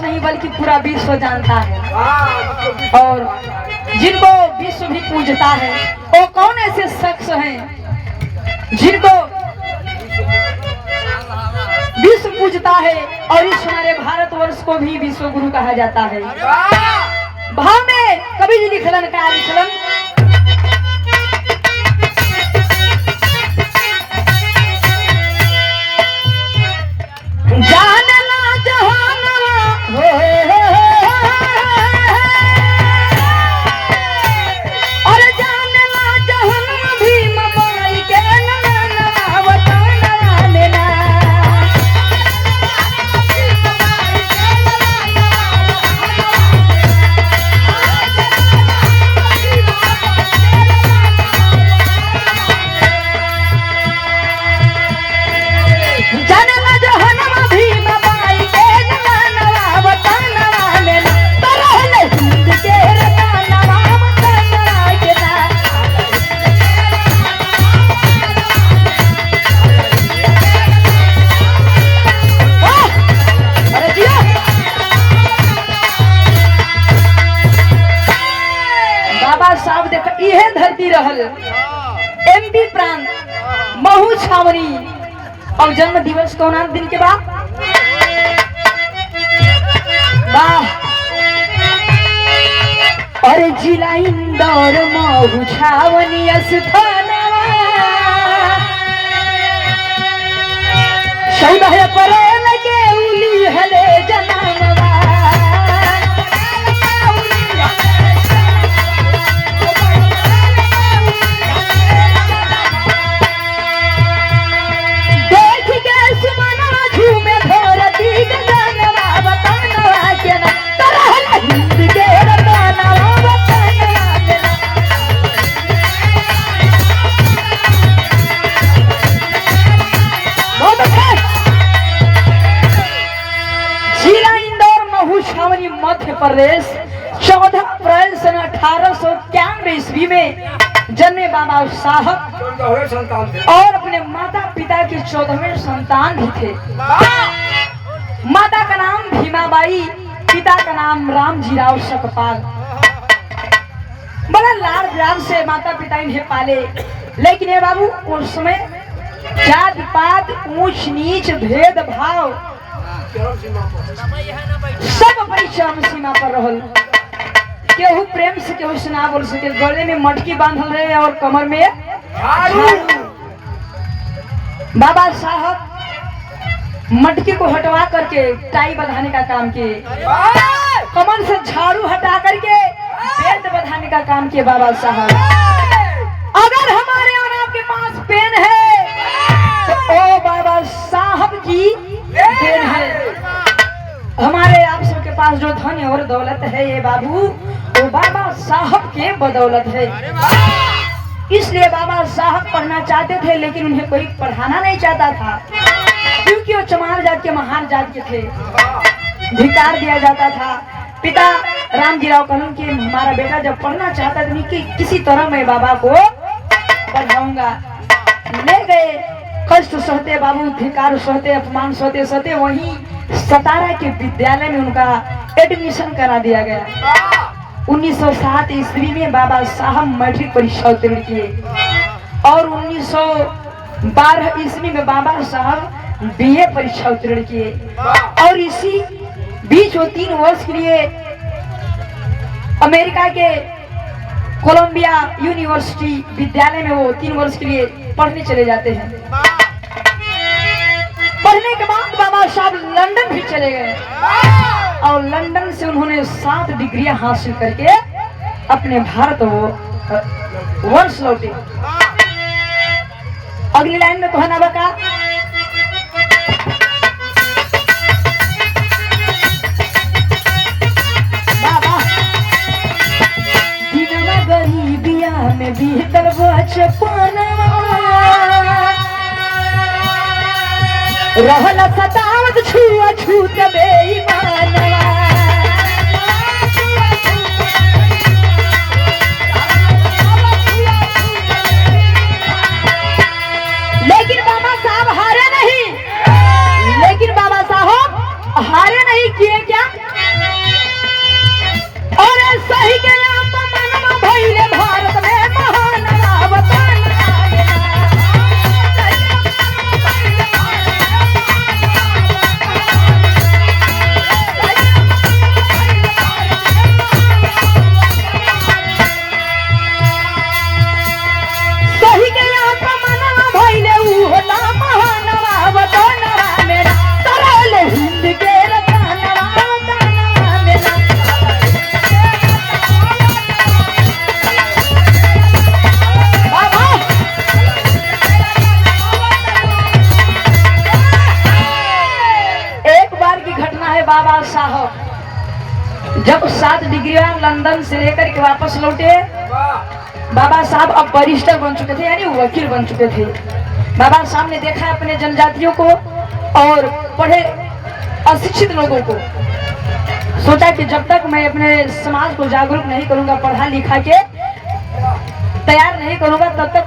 नहीं बल्कि पूरा विश्व जानता है और जिनको विश्व भी पूजता है। वो कौन ऐसे शख्स हैं जिनको विश्व पूजता है और इस हमारे भारतवर्ष को भी विश्व गुरु कहा जाता है। भाव में कवि जी लिखलन का लिखलन जानला जहानवा हो और जानला जहान भीम बाई के ननवा वतनवा लेना जानला जहानवा भीम बाई के ननवा वतनवा लेना तरहल हिंद के रतनवा वतनवा के ना अरे जिया बाबा साहब देख इहे धरती रहल एमपी प्रांत महू छावनी और जन्म दिवस कौन दिन के बाद वाह अरे जिला इंदौर महू छावनी स्थानवा 14 अप्रैल के उली हले जनमवा देख के सुमनवा झूमे धरती गगनवा वतनवा के ना तरहल हिंद के रतनवा वतनवा के ना बहुत अच्छा जिला इंदौर महू छावनी मध्य प्रदेश 14 अप्रैल सन 1891 ईस्वी में जन्मे बाबा साहब और अपने माता पिता के 14वें संतान भी थे। माता का नाम भीमाबाई, पिता का नाम रामजीराव सकपाल। बड़ा लाड़ प्यार से माता पिता इन्हें पाले, लेकिन ये बाबू उस समय जात पात ऊंच नीच भेदभाव सब अपनी चरम सीमा पर रहल। केहू प्रेम से केहू से ना बोल सके, गले में मटकी बांधल रहे और कमर में झाड़ू। बाबा साहब मटकी को हटवा करके टाई बंधाने का काम किए, कमर से झाड़ू हटा करके बेल्ट बंधाने का काम किए बाबा साहब। अगर हमारे और आपके पास पेन है तो ओ बाबा साहब की पेन है। हमारे आप सबके पास जो धन और दौलत है ये बाबू वो बाबा साहब के बदौलत है। इसलिए बाबा साहब पढ़ना चाहते थे लेकिन उन्हें कोई पढ़ाना नहीं चाहता था, क्योंकि वो चमार जात के महान जात के थे, धिक्कार दिया जाता था। पिता रामजीराव कहलन कि हमारा बेटा जब पढ़ना चाहता था कि किसी तरह मैं बाबा को पढ़ाऊंगा। ले गए, कष्ट सहते बाबू, धिक्कार सहते, अपमान सहते सहते वहीं सतारा के विद्यालय में उनका एडमिशन करा दिया गया। 1907 ईस्वी में बाबा साहब मैट्रिक परीक्षा उत्तीर्ण किए और 1912 ईस्वी में बाबा साहब बीए परीक्षा उत्तीर्ण किए और इसी बीच वो 3 वर्ष के लिए अमेरिका के कोलंबिया यूनिवर्सिटी विद्यालय में वो 3 वर्ष के लिए पढ़ने चले जाते हैं। पढ़ने के बाद बाबा साहब लंदन भी चले गए और लंदन से उन्होंने 7 डिग्रियां हासिल करके अपने भारत वर्ष लौटे। अगली लाइन में कहना बका बाबा दिनवा गरीबिया में बीतल बचपनवा रहल सतावत छुआ छूत बेईमानवा। लेकिन बाबा साहब हारे नहीं, किए क्या? करके वापस लौटे। बाबा साहब अब बैरिस्टर बन चुके थे, यानी वकील बन चुके थे। बाबा साहब ने देखा अपने जनजातियों को और पढ़े अशिक्षित लोगों को, सोचा कि जब तक मैं अपने समाज को जागरूक नहीं करूंगा, पढ़ा लिखा के तैयार नहीं करूंगा, तब तक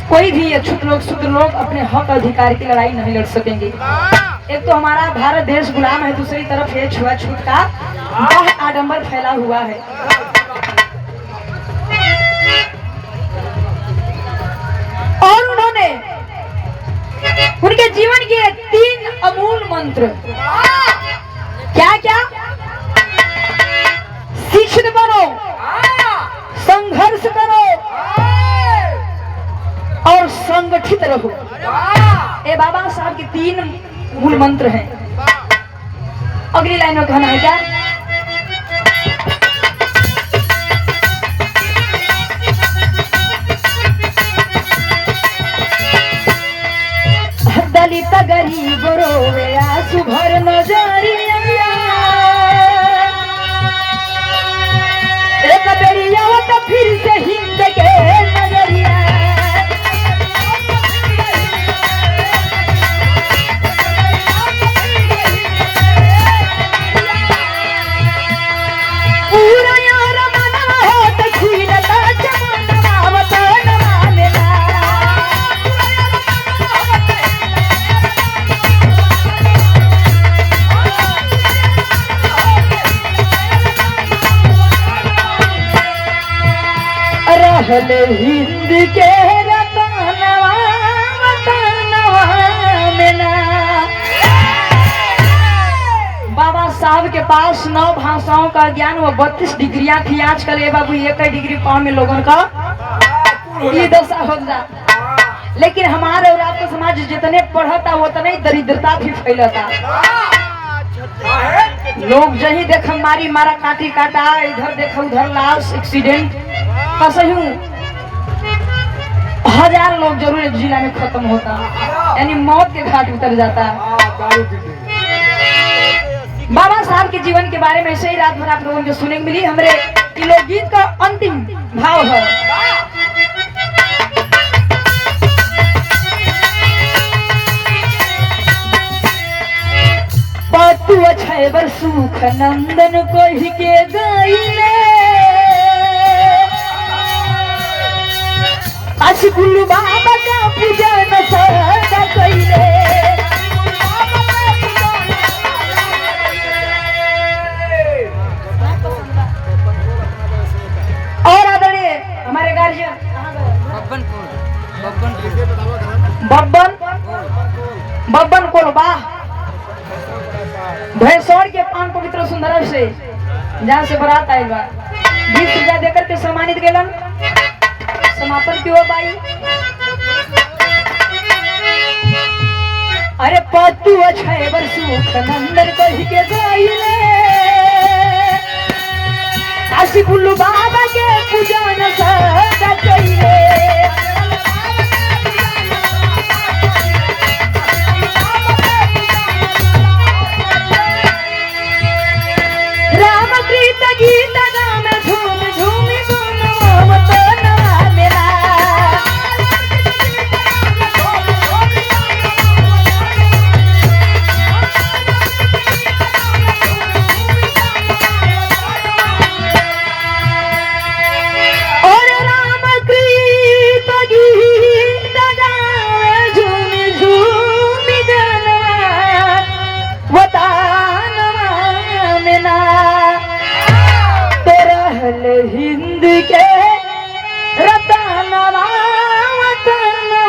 कोई भी अछूत लोग शूद्र लोग अपने हक अधिकार की लड़ाई नहीं लड़ सकेंगे। एक तो हमारा भारत देश गुलाम है, दूसरी तरफ ये छुआछूत का बहुत आडंबर फैला हुआ है। और उन्होंने उनके जीवन के 3 अमूल मंत्र, क्या क्या? शिक्षित बनो, संघर्ष करो और संगठित रहो। ये बाबा साहब के 3 मूल मंत्र हैं। अगली लाइन में कहना है क्या? दलित गरीब रोवे आंसू भर नजरिया, एक बेरिया तो फिर से हिंद के नजरिया। पूरा यार मना हो तो छीनता जमाना वतनवा मेरा। रहले हिंद के रतनवा वतनवा मेरा। बाबा साहब के पास 9 भाषाओं का ज्ञान व 32 डिग्रियां थी। आजकल ये बाबू 1 डिग्री पाने में लोगों का ये दशा हो जाता। लेकिन हमारे और आपका समाज जितने पढ़ता उतने ही दरिद्रता भी फैलता। लोग जही देख मारी मारा काटी काटा, इधर देखो उधर लाश एक्सीडेंट, कसहूं 1000 लोग जरूर एक जिला में खत्म होता, यानी मौत के घाट उतर जाता। बाबा साहब के जीवन के बारे में ऐसे ही रात भर आप लोगों को सुनने को मिली। हमारे लोकगीत का अंतिम भाव है, पतु अछय बर सुख नंदन कोहि के गाइले, काशी गुल्लू बाबा का पूजन सदा कइले। और आदरणीय हमारे गार्जियन बब्बन कोलबा भैंसौर के पान पवित्र सुंदर से जहाँ से बारात आए बा 20 रुपया देकर के सम्मानित केलन। समापन की हो बाई। अरे पतु अछय बर सुख नंदन कहि के गाइले, काशी गुल्लू बाबा के पूजन सदा कइले। रामकृत गीत गाम झूम झूमी गुणवा वतनवा मेरा। और रामकृत गीत गाम झूमी झूमी गुणवा वतनवा मेरा। हिंद के रतनवा वतनवा।